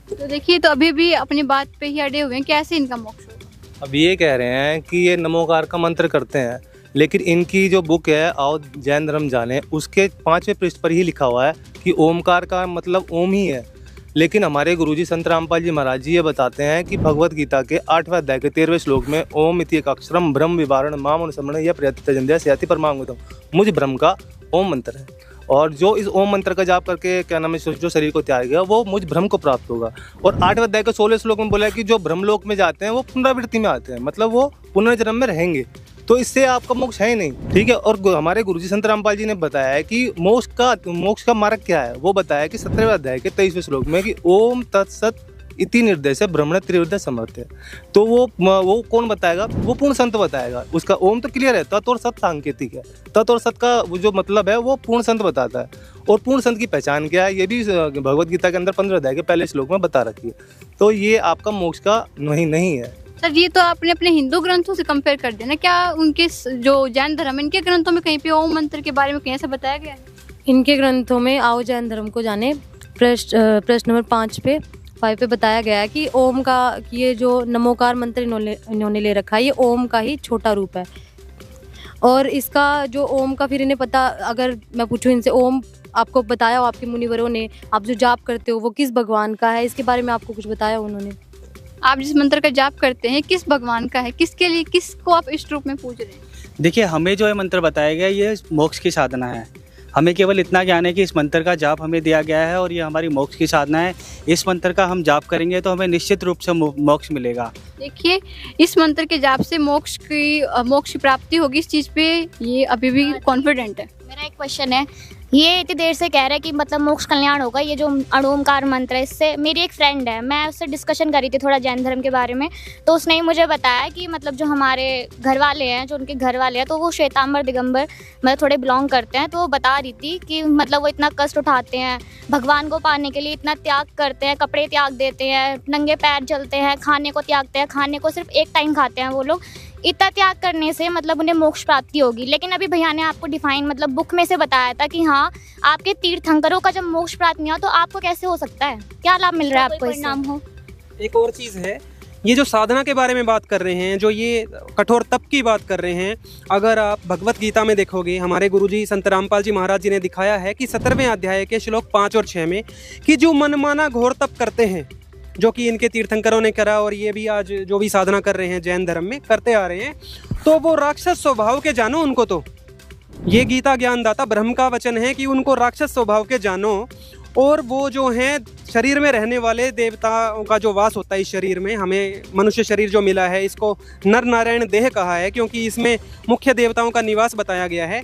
तो देखिए, तो अभी भी अपनी बात पे ही अड़े हुए हैं, कैसे इनका मोक्ष होगा? अब ये कह रहे हैं कि ये नमोकार का मंत्र करते हैं, लेकिन इनकी जो बुक है आओ जैन धर्म जाने, उसके 5वें पृष्ठ पर ही लिखा हुआ है कि ओमकार का मतलब ओम ही है। लेकिन हमारे गुरुजी संत रामपाल जी महाराज जी ये बताते हैं कि भगवत गीता के 8वें अध्याय के 13वें श्लोक में ओम इति अक्षरम ब्रह्म विवारण माम अनुसमण या प्रत्यजंध्या स्याति परमांगतम, मुझ ब्रह्म का ओम मंत्र है। और जो इस ओम मंत्र का जाप करके क्या नाम है जो शरीर को त्याग गया वो मुझ ब्रह्म को प्राप्त होगा। और 8वें अध्याय के 16वें श्लोक में बोला है कि जो ब्रह्मलोक में जाते हैं वो पुनरावृत्ति में आते हैं, मतलब वो पुनर्जन्म में रहेंगे। तो इससे आपका मोक्ष है ही नहीं, ठीक है। और हमारे गुरुजी संत रामपाल जी ने बताया है कि मोक्ष का मार्ग क्या है, वो बताया कि 17वें अध्याय के 23वें श्लोक में कि ओम तत्सत इति निर्देश ब्रह्मण त्रिवृद्ध समर्थ है। तो वो कौन बताएगा? वो पूर्ण संत बताएगा। उसका ओम तो क्लियर है, तत् और सत सांकेतिक है। तत् और सत का जो मतलब है वो पूर्ण संत बताता है। और पूर्ण संत की पहचान क्या है ये भी भगवत गीता के अंदर 15 अध्याय के पहले श्लोक में बता रखी है। तो ये आपका मोक्ष का नहीं है। सर, ये तो आपने अपने हिंदू ग्रंथों से कंपेयर कर दिया ना, क्या उनके जो जैन धर्म, इनके ग्रंथों में कहीं पे ओम मंत्र के बारे में कहीं ऐसा बताया गया है? इनके ग्रंथों में आओ जैन धर्म को जाने प्रश्न नंबर 5 पे बताया गया है कि ओम का, ये जो नमोकार मंत्र इन्होंने ले रखा है, ये ओम का ही छोटा रूप है। और इसका जो ओम का फिर इन्हें पता, अगर मैं पूछूं इनसे, ओम आपको बताया हो आपके मुनिवरों ने, आप जो जाप करते हो वो किस भगवान का है, इसके बारे में आपको कुछ बताया उन्होंने? आप जिस मंत्र का जाप करते हैं किस भगवान का है, किसके लिए, किसको आप इष्ट रूप में पूज रहे हैं? देखिए, हमें जो ये मंत्र बताया गया ये मोक्ष की साधना है। हमें केवल इतना ज्ञान है कि इस मंत्र का जाप हमें दिया गया है और ये हमारी मोक्ष की साधना है। इस मंत्र का हम जाप करेंगे तो हमें निश्चित रूप से मोक्ष मिलेगा। देखिए, इस मंत्र के जाप से मोक्ष की प्राप्ति होगी, इस चीज़ पे ये अभी भी कॉन्फिडेंट है। मेरा एक क्वेश्चन है, ये इतनी देर से कह रहे हैं कि मतलब मोक्ष कल्याण होगा, ये जो अणोमकार मंत्र है, इससे मेरी एक फ्रेंड है, मैं उससे डिस्कशन करी थी थोड़ा जैन धर्म के बारे में, तो उसने ही मुझे बताया कि मतलब जो हमारे घर वाले हैं, जो उनके घर वाले हैं, तो वो श्वेतांबर दिगंबर मतलब थोड़े बिलोंग करते हैं। तो वो बता रही थी कि मतलब वो इतना कष्ट उठाते हैं भगवान को पाने के लिए, इतना त्याग करते हैं, कपड़े त्याग देते हैं, नंगे पैर चलते हैं, खाने को त्यागते हैं, खाने को सिर्फ एक टाइम खाते हैं वो लोग। इतना त्याग करने से मतलब उन्हें मोक्ष प्राप्ति होगी। लेकिन अभी भैया ने आपको डिफाइन मतलब बुक में से बताया था कि हाँ, आपके तीर्थंकरों का जब मोक्ष प्राप्त नहीं हो तो आपको कैसे हो सकता है, क्या लाभ मिल रहा है आपको, इससे नाम हो। एक और चीज़ है, ये जो साधना के बारे में बात कर रहे हैं, जो ये कठोर तप की बात कर रहे हैं, अगर आप भगवत गीता में देखोगे, हमारे गुरुजी संत रामपाल जी महाराज जी ने दिखाया है कि 17वें अध्याय के श्लोक 5 और 6 में कि जो मनमाना घोर तप करते हैं, जो कि इनके तीर्थंकरों ने करा और ये भी आज जो भी साधना कर रहे हैं जैन धर्म में करते आ रहे हैं, तो वो राक्षस स्वभाव के जानो उनको। तो ये गीता ज्ञानदाता ब्रह्म का वचन है कि उनको राक्षस स्वभाव के जानो। और वो जो हैं शरीर में रहने वाले देवताओं का जो वास होता है इस शरीर में, हमें मनुष्य शरीर जो मिला है इसको नर नारायण देह कहा है क्योंकि इसमें मुख्य देवताओं का निवास बताया गया है।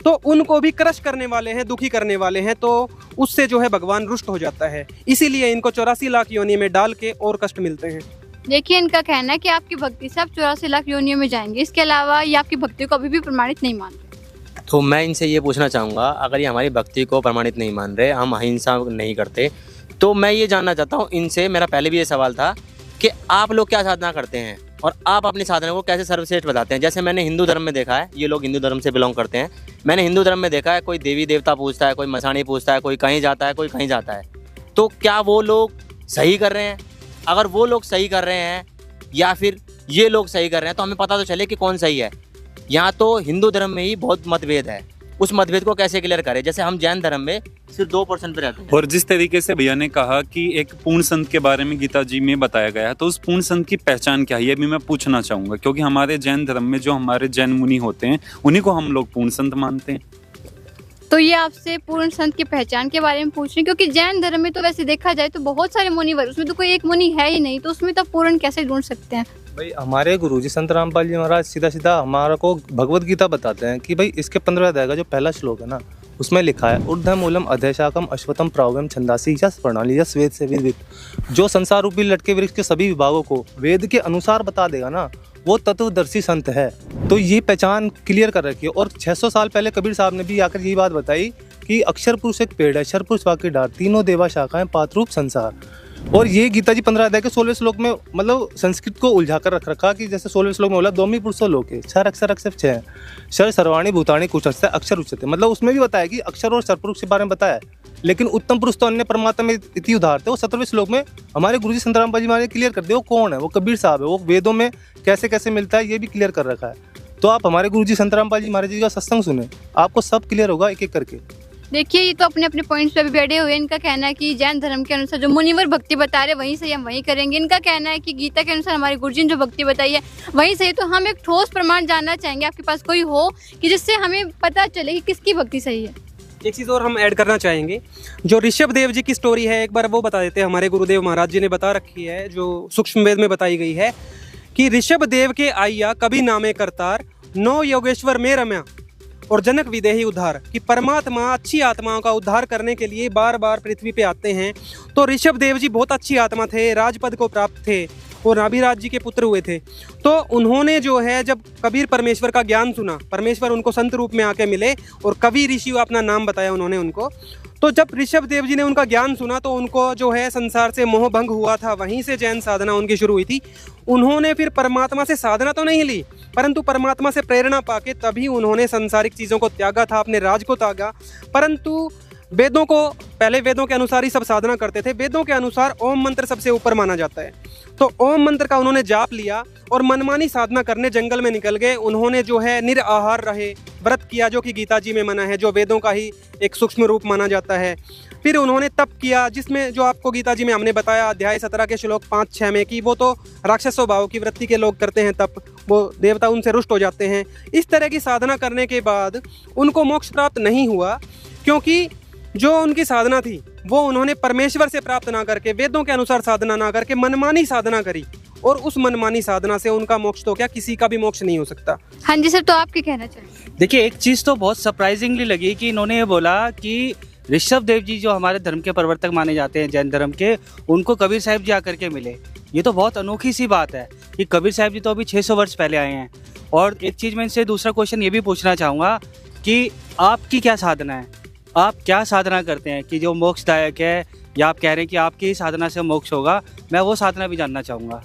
तो उनको भी क्रश करने वाले हैं, दुखी करने वाले हैं, तो उससे जो है भगवान रुष्ट हो जाता है। इसीलिए इनको 84 लाख योनि में डाल के और कष्ट मिलते हैं। देखिए, इनका कहना है कि आपकी भक्ति से आप 84 लाख योनियों में जाएंगे, इसके अलावा ये आपकी भक्ति को अभी भी प्रमाणित नहीं मानते। तो मैं इनसे ये पूछना चाहूँगा, अगर ये हमारी भक्ति को प्रमाणित नहीं मान रहे, हम अहिंसा नहीं करते, तो मैं ये जानना चाहता हूँ इनसे, मेरा पहले भी ये सवाल था कि आप लोग क्या साधना करते हैं और आप अपनी साधना को कैसे सर्वश्रेष्ठ बताते हैं। जैसे मैंने हिंदू धर्म में देखा है, ये लोग हिंदू धर्म से बिलोंग करते हैं, मैंने हिंदू धर्म में देखा है कोई देवी देवता पूछता है, कोई मसाणी पूछता है, कोई कहीं जाता है, कोई कहीं जाता है। तो क्या वो लोग सही कर रहे हैं? अगर वो लोग सही कर रहे हैं या फिर ये लोग सही कर रहे हैं तो हमें पता तो चले कि कौन सही है। यहाँ तो हिंदू धर्म में ही बहुत मतभेद है, उस मतभेद को कैसे क्लियर करें। जैसे हम जैन धर्म में सिर्फ 2% पे रहते हैं। और जिस तरीके से भैया ने कहा कि एक पूर्ण संत के बारे में गीता जी में बताया गया है, तो उस पूर्ण संत की पहचान क्या है ये भी मैं पूछना चाहूँगा, क्योंकि हमारे जैन धर्म में जो हमारे जैन मुनि होते हैं उन्हीं को हम लोग पूर्ण संत मानते हैं। तो ये आपसे पूर्ण संत की पहचान के बारे में पूछ रहे हैं, क्योंकि जैन धर्म में तो वैसे देखा जाए तो बहुत सारे मुनिवर, उसमें तो कोई एक मुनि है ही नहीं, तो उसमें तो पूर्ण कैसे ढूंढ सकते हैं। भाई हमारे गुरुजी संत रामपाल जी महाराज सीधा सीधा हमारा को भगवत गीता बताते हैं कि भाई इसके 15वें अध्याय का जो पहला श्लोक है ना, उसमें लिखा है ऊर्ध्वमूलम अधैशाकम अश्वत्थम प्रावगम छंदासी यस प्रणाली यस वेद से विदित। जो संसार रूपी लटके वृक्ष के सभी विभागों को वेद के अनुसार बता देगा ना, वो तत्वदर्शी संत है। तो ये पहचान क्लियर कर रखी है। और 600 साल पहले कबीर साहब ने भी आकर यही बात बताई कि अक्षर पुरुष एक पेड़ है, अक्षर पुरुष वाक्य डार, तीनों देवा शाखाएं पातरूप संसार। और ये गीता जी 15 अध्याय के 16वें श्लोक में मतलब संस्कृत को उलझा कर रख रखा कि जैसे 16वें श्लोक में बोला दोमी पुरुषो लोके क्षर अक्षर अक्षर 6 क्षर सर्वाणी भूतानी कुछ अक्षर उच्चते, मतलब उसमें भी बताया कि अक्षर और सरपुरुष के बारे में बताया है। लेकिन उत्तम पुरुष तो अन्य परमात्मा में इति उदार थे। वो 17वें श्लोक में हमारे गुरुजी संत रामपाल जी महाराज ने क्लियर कर दिया वो कौन है, वो कबीर साहब है, वो वेदों में कैसे कैसे मिलता है ये भी क्लियर कर रखा है। तो आप हमारे गुरुजी संत रामपाल जी महाराज जी का सत्संग सुने, आपको सब क्लियर होगा एक एक करके। देखिए, ये तो अपने अपने पॉइंट्स पे भी बैठे हुए हैं। इनका कहना है कि जैन धर्म के अनुसार जो मुनिवर भक्ति बता रहे वहीं से हम वहीं करेंगे। इनका कहना है कि गीता के अनुसार हमारे गुरुजी ने जो भक्ति बताई है वहीं से। तो हम एक ठोस प्रमाण जानना चाहेंगे, आपके पास कोई हो कि जिससे हमें पता चले कि किसकी भक्ति सही है। एक चीज़ और हम ऐड करना चाहेंगे, जो ऋषभ देव जी की स्टोरी है एक बार वो बता देते हैं। हमारे गुरुदेव महाराज जी ने बता रखी है, जो सूक्ष्म वेद में बताई गई है कि ऋषभ देव के आइया कभी नामे करतार, 9 योगेश्वर में रम्या और जनक विदेही उद्धार। कि परमात्मा अच्छी आत्माओं का उद्धार करने के लिए बार बार पृथ्वी पे आते हैं। तो ऋषभ देव जी बहुत अच्छी आत्मा थे, राजपद को प्राप्त थे और नाभिराज जी के पुत्र हुए थे। तो उन्होंने जो है जब कबीर परमेश्वर का ज्ञान सुना, परमेश्वर उनको संत रूप में आके मिले और कवि ऋषि अपना नाम बताया उन्होंने उनको। तो जब ऋषभ देव जी ने उनका ज्ञान सुना तो उनको जो है संसार से मोह भंग हुआ था, वहीं से जैन साधना उनकी शुरू हुई थी। उन्होंने फिर परमात्मा से साधना तो नहीं ली, परंतु परमात्मा से प्रेरणा पाके तभी उन्होंने सांसारिक चीज़ों को त्यागा था, अपने राज को त्यागा। परंतु वेदों को, पहले वेदों के अनुसार ही सब साधना करते थे। वेदों के अनुसार ओम मंत्र सबसे ऊपर माना जाता है। तो ओम मंत्र का उन्होंने जाप लिया और मनमानी साधना करने जंगल में निकल गए। उन्होंने जो है निराहार रहे, व्रत किया जो कि गीता जी में मना है, जो वेदों का ही एक सूक्ष्म रूप माना जाता है। फिर उन्होंने तप किया, जिसमें जो आपको गीता जी में हमने बताया अध्याय 17 के श्लोक 5-6 में कि वो तो राक्षस स्वभाव की वृत्ति के लोग करते हैं तप, वो देवता उनसे रुष्ट हो जाते हैं। इस तरह की साधना करने के बाद उनको मोक्ष प्राप्त नहीं हुआ। क्योंकि जो उनकी साधना थी वो उन्होंने परमेश्वर से प्राप्त ना करके, वेदों के अनुसार साधना ना करके मनमानी साधना करी, और उस मनमानी साधना से उनका मोक्ष तो क्या, किसी का भी मोक्ष नहीं हो सकता। हाँ जी सर, तो आप क्या कहना चाहिए? देखिए, एक चीज़ तो बहुत सरप्राइजिंगली लगी कि इन्होंने ये बोला कि ऋषभ देव जी जो हमारे धर्म के प्रवर्तक माने जाते हैं जैन धर्म के, उनको कबीर साहिब जी आकर के मिले। ये तो बहुत अनोखी सी बात है कि कबीर साहिब जी तो अभी 600 वर्ष पहले आए हैं। और एक चीज़ मैं इनसे दूसरा क्वेश्चन ये भी पूछना चाहूँगा कि आपकी क्या साधना है, आप क्या साधना करते हैं कि जो मोक्षदायक है, या आप कह रहे हैं कि आपकी ही साधना से मोक्ष होगा? मैं वो साधना भी जानना चाहूँगा।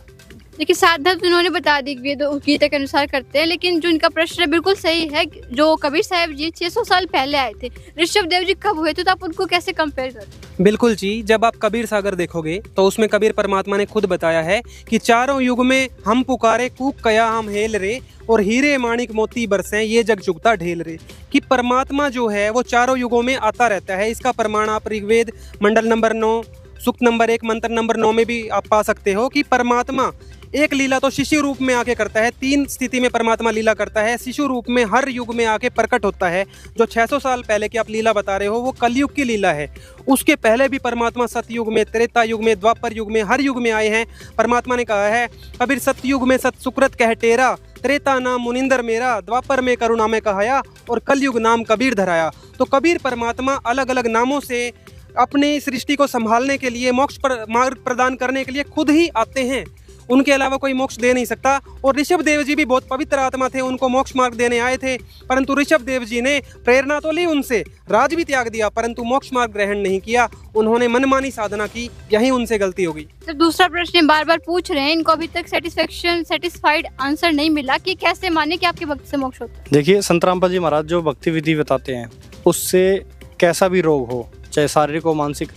देखिए, साधना तो उन्होंने बता दी गीता के अनुसार करते हैं, लेकिन जो इनका प्रश्न है बिल्कुल सही है। जो कबीर साहिब जी 600 साल पहले आए थे, ऋषभ देव जी कब हुए थे, तो आप उनको कैसे कंपेयर करते? बिल्कुल जी, जब आप कबीर सागर देखोगे तो उसमें कबीर परमात्मा ने खुद बताया है कि चारों युग में हम पुकारे कूक कया हम हेल रे, और हीरे माणिक मोती बरसें ये जग चुगता ढेल रे। कि परमात्मा जो है वो चारों युगों में आता रहता है। इसका प्रमाण आप ऋग्वेद मंडल नंबर 9 सूक्त नंबर 1 मंत्र नंबर 9 में भी आप पा सकते हो कि परमात्मा एक लीला तो शिशु रूप में आके करता है। 3 स्थिति में परमात्मा लीला करता है। शिशु रूप में हर युग में आके प्रकट होता है। जो 600 साल पहले की आप लीला बता रहे हो वो कलयुग की लीला है। उसके पहले भी परमात्मा सतयुग में, त्रेता युग में, द्वापर युग में, हर युग में आए हैं। परमात्मा ने कहा है, कबीर सतयुग में सत सुकृत कह टेरा, त्रेता नाम मुनिंदर मेरा, द्वापर में करुणा में कहाया, और कलयुग नाम कबीर धराया। तो कबीर परमात्मा अलग अलग नामों से अपने सृष्टि को संभालने के लिए, मोक्ष मार्ग प्रदान करने के लिए खुद ही आते हैं। उनके अलावा कोई मोक्ष दे नहीं सकता। और ऋषभ देव जी भी बहुत पवित्र आत्मा थे, उनको मोक्ष मार्ग देने आए थे, परंतु ऋषभ देव जी ने प्रेरणा तो ली उनसे, राज भी त्याग दिया, परंतु मोक्ष मार्ग ग्रहण नहीं किया। उन्होंने मनमानी साधना की, यही उनसे गलती हो गई। तो दूसरा प्रश्न बार बार पूछ रहे हैं, इनको अभी तक सेटिस्फाइड आंसर नहीं मिला कि कैसे माने कि आपके भक्ति से मोक्ष होता है। देखिए, संत रामपाल जी महाराज जो भक्ति विधि बताते हैं, उससे कैसा भी रोग हो, चाहे शारीरिक हो मानसिक,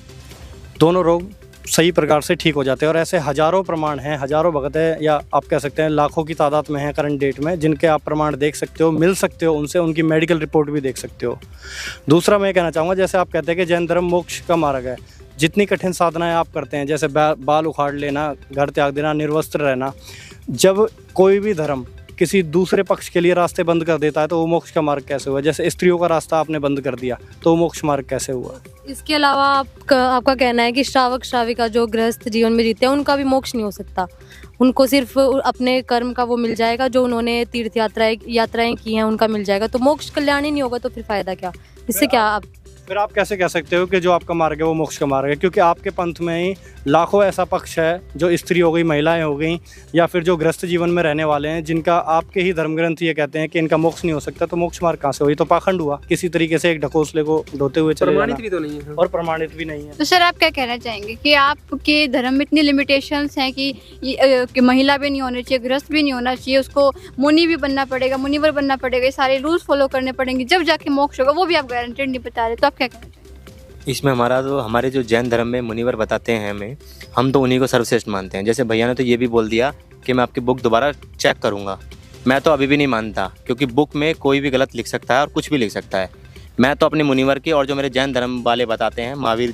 दोनों रोग सही प्रकार से ठीक हो जाते हैं। और ऐसे हजारों प्रमाण हैं, हजारों भगत है, या आप कह सकते हैं लाखों की तादाद में है करंट डेट में, जिनके आप प्रमाण देख सकते हो, मिल सकते हो उनसे, उनकी मेडिकल रिपोर्ट भी देख सकते हो। दूसरा मैं कहना चाहूँगा, जैसे आप कहते हैं कि जैन धर्म मोक्ष का मार्ग है, जितनी कठिन साधनाएं आप करते हैं, जैसे बाल उखाड़ लेना, घर त्याग देना, निर्वस्त्र रहना, जब कोई भी धर्म किसी दूसरे पक्ष के लिए रास्ते बंद कर देता है तो वो मोक्ष का मार्ग कैसे हुआ? जैसे स्त्रियों का रास्ता आपने बंद कर दिया तो वो मोक्ष मार्ग कैसे हुआ? इसके अलावा आपका कहना है कि श्रावक श्राविका जो गृहस्थ जीवन में जीते हैं उनका भी मोक्ष नहीं हो सकता, उनको सिर्फ अपने कर्म का वो मिल जाएगा, जो उन्होंने तीर्थ यात्राएं की हैं उनका मिल जाएगा। तो मोक्ष कल्याण ही नहीं होगा तो फिर फायदा क्या? इससे क्या आप फिर आप कैसे कह सकते हो कि जो आपका मार्ग है वो मोक्ष का मार्ग है? क्योंकि आपके पंथ में ही लाखों ऐसा पक्ष है, जो स्त्री हो गई, महिलाएं हो गई, या फिर जो गृहस्थ जीवन में रहने वाले हैं, जिनका आपके ही धर्म ग्रंथ ये कहते हैं कि इनका मोक्ष नहीं हो सकता। तो मोक्ष मार्ग कहाँ से हुई? तो पाखंड हुआ, किसी तरीके से एक ढकोसले को ढोते हुए चले जाना, भी तो नहीं है और प्रमाणित भी नहीं है। तो सर, आप क्या कहना चाहेंगे कि आपके धर्म में इतनी लिमिटेशंस हैं कि महिला भी नहीं होनी चाहिए, गृहस्थ भी नहीं होना चाहिए, उसको मुनि भी बनना पड़ेगा, मुनिवर बनना पड़ेगा, ये सारे रूल्स फॉलो करने पड़ेंगे जब जाके मोक्ष होगा, वो भी आप गारंटेड नहीं बता रहे, तो आप क्या कहना चाहेंगे? इसमें हमारे जो जैन धर्म में मुनिवर बताते हैं हमें, हम तो उन्हीं को सर्वश्रेष्ठ मानते हैं। जैसे भैया ने तो ये भी बोल दिया कि मैं आपकी बुक दोबारा चेक करूँगा, मैं तो अभी भी नहीं मानता, क्योंकि बुक में कोई भी गलत लिख सकता है और कुछ भी लिख सकता है। मैं तो अपने मुनिवर की, और जो मेरे जैन धर्म वाले बताते हैं, महावीर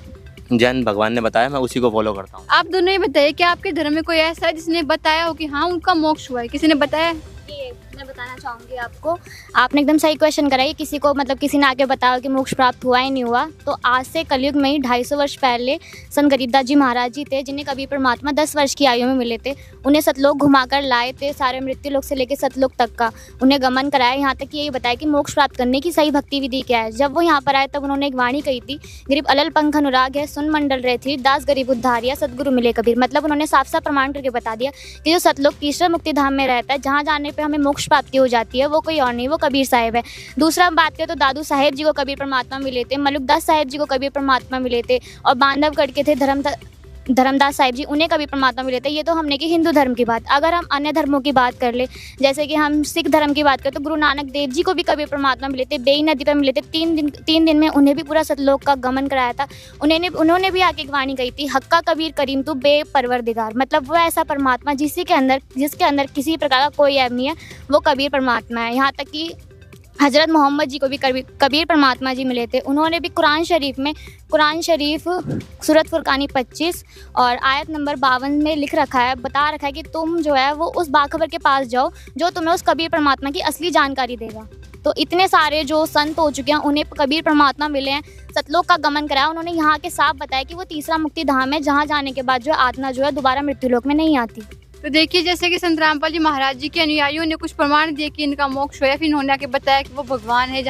जैन भगवान ने बताया, मैं उसी को फॉलो करता हूँ। आप दोनों ये बताइए कि आपके धर्म में कोई ऐसा है जिसने बताया हो कि हाँ उनका मोक्ष हुआ है? किसी ने बताया? ये मैं बताना चाहूँगी आपको, आपने एकदम सही क्वेश्चन करा है। किसी को किसी ने आके बताया कि मोक्ष प्राप्त हुआ ही नहीं हुआ, तो आज से कलयुग में ही 250 वर्ष पहले संत गरीबदास जी महाराज जी थे, जिन्हें कबीर परमात्मा 10 वर्ष की आयु में मिले थे। उन्हें सतलोक घुमाकर लाए थे, सारे मृत्यु लोक से लेकर सतलोक तक का उन्हें गमन कराया, यहाँ तक कि यही बताया कि मोक्ष प्राप्त करने की सही भक्ति विधि क्या है। जब वो यहाँ पर आए तब उन्होंने एक वाणी कही थी, गरीब अलल पंख अनुराग है, सुन मंडल रहे थी, दास गरीब उद्धारिया, सदगुरु मिले कबीर। मतलब उन्होंने साफ साफ प्रमाण करके बता दिया कि जो सतलोक तीसरा मुक्ति धाम में रहता है, जहाँ जाने पर हमें मोक्ष प्राप्ति हो जाती है, वो कोई और नहीं, वो कबीर साहिब है। दूसरा बात करें तो दादू साहेब जी को कबीर परमात्मा मिले थे, मलुकदास साहेब जी को कबीर परमात्मा मिले थे, और बांधवगढ़ के थे धर्मदास साहिब जी, उन्हें कबीर परमात्मा मिले थे। ये तो हमने की हिंदू धर्म की बात। अगर हम अन्य धर्मों की बात कर ले, जैसे कि हम सिख धर्म की बात करें, तो गुरु नानक देव जी को भी कबीर परमात्मा मिले थे, बेई नदी पर मिले थे। 3 दिन में उन्हें भी पूरा सतलोक का गमन कराया था। उन्होंने भी आके एक वाणी कही थी, हक्का कबीर करीम तू बे परवरदिगार। मतलब वो ऐसा परमात्मा जिसके अंदर किसी प्रकार का कोई ऐब नहीं है, वो कबीर परमात्मा है। यहाँ तक कि हज़रत मोहम्मद जी को भी कबीर परमात्मा जी मिले थे। उन्होंने भी कुरान शरीफ सूरत फुरकानी 25 और आयत नंबर 52 में बता रखा है कि तुम जो है वो उस बाखबर के पास जाओ जो तुम्हें उस कबीर परमात्मा की असली जानकारी देगा। तो इतने सारे जो संत हो चुके हैं, उन्हें कबीर परमात्मा मिले हैं, सतलोक का गमन कराया, उन्होंने यहाँ के साफ बताया कि वो तीसरा मुक्ति धाम है, जहाँ जाने के बाद जो है आत्मा जो है दोबारा मृत्युलोक में नहीं आती। तो देखिए, जैसे कि संत रामपाल जी महाराज जी के अनुयायियों ने कुछ प्रमाण दिए कि इनका मोक्ष हुआ, फिर इन्होंने आके बताया कि वो भगवान है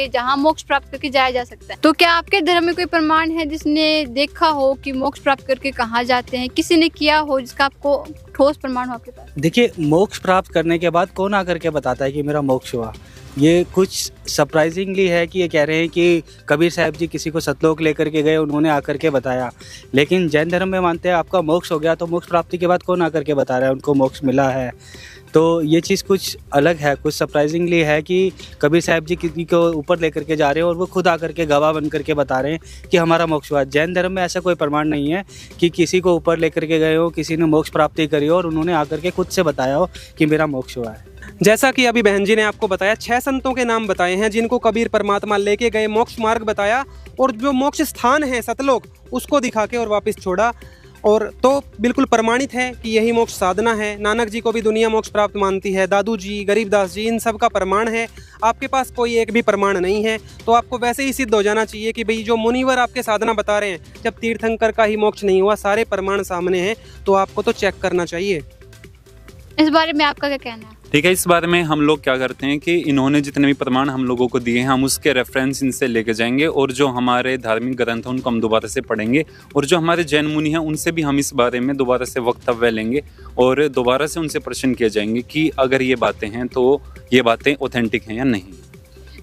जहाँ मोक्ष प्राप्त करके जाया जा सकता है। तो क्या आपके धर्म में कोई प्रमाण है जिसने देखा हो कि मोक्ष प्राप्त करके कहाँ जाते हैं, किसी ने किया हो जिसका आपको ठोस प्रमाण हो आपके पास? देखिए, मोक्ष प्राप्त करने के बाद कौन आकर के बताता है कि मेरा मोक्ष हुआ? ये कुछ सरप्राइजिंगली है कि ये कह रहे हैं कि कबीर साहब जी किसी को सतलोक लेकर के गए, उन्होंने आकर के बताया। लेकिन जैन धर्म में मानते हैं आपका मोक्ष हो गया तो मोक्ष प्राप्ति के बाद कौन आकर के बता रहा है उनको मोक्ष मिला है। तो ये चीज़ कुछ अलग है, कुछ सरप्राइजिंगली है कि कबीर साहब जी किसी को ऊपर लेकर के जा रहे हैं और वो खुद आकर के गवाह बन करके बता रहे हैं कि हमारा मोक्ष हुआ। जैन धर्म में ऐसा कोई प्रमाण नहीं है कि किसी को ऊपर लेकर के गए हो, किसी ने मोक्ष प्राप्ति करी हो और उन्होंने आकर के खुद से बताया हो कि मेरा मोक्ष हुआ है। जैसा कि अभी बहन जी ने आपको बताया, 6 संतों के नाम बताए हैं जिनको कबीर परमात्मा लेके गए, मोक्ष मार्ग बताया और जो मोक्ष स्थान है सतलोक उसको दिखा के और वापस छोड़ा। और तो बिल्कुल प्रमाणित है कि यही मोक्ष साधना है। नानक जी को भी दुनिया मोक्ष प्राप्त मानती है, दादू जी, गरीबदास जी, इन सब का प्रमाण है। आपके पास कोई एक भी प्रमाण नहीं है तो आपको वैसे ही सिद्ध हो जाना चाहिए कि भाई जो मुनिवर आपके साधना बता रहे हैं, जब तीर्थंकर का ही मोक्ष नहीं हुआ, सारे प्रमाण सामने हैं, तो आपको तो चेक करना चाहिए। इस बारे में आपका क्या कहना है? ठीक है, इस बारे में हम लोग क्या करते हैं कि इन्होंने जितने भी प्रमाण हम लोगों को दिए हैं, हम उसके रेफरेंस इनसे लेके जाएंगे और जो हमारे धार्मिक ग्रंथ हैं उनको हम दोबारा से पढ़ेंगे और जो हमारे जैन मुनि हैं उनसे भी हम इस बारे में दोबारा से वक्तव्य लेंगे और दोबारा से उनसे प्रश्न किए जाएंगे कि अगर ये बातें हैं तो ये बातें ऑथेंटिक हैं या नहीं।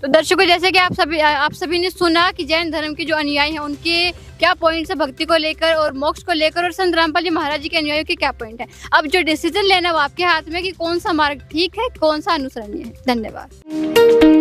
तो दर्शकों, जैसे कि आप सभी ने सुना कि जैन धर्म के जो अनुयायी हैं उनके क्या पॉइंट्स है भक्ति को लेकर और मोक्ष को लेकर, और संत रामपाल जी महाराज जी के अनुयायियों के क्या पॉइंट है। अब जो डिसीजन लेना वो आपके हाथ में कि कौन सा मार्ग ठीक है, कौन सा अनुसरणीय है। धन्यवाद।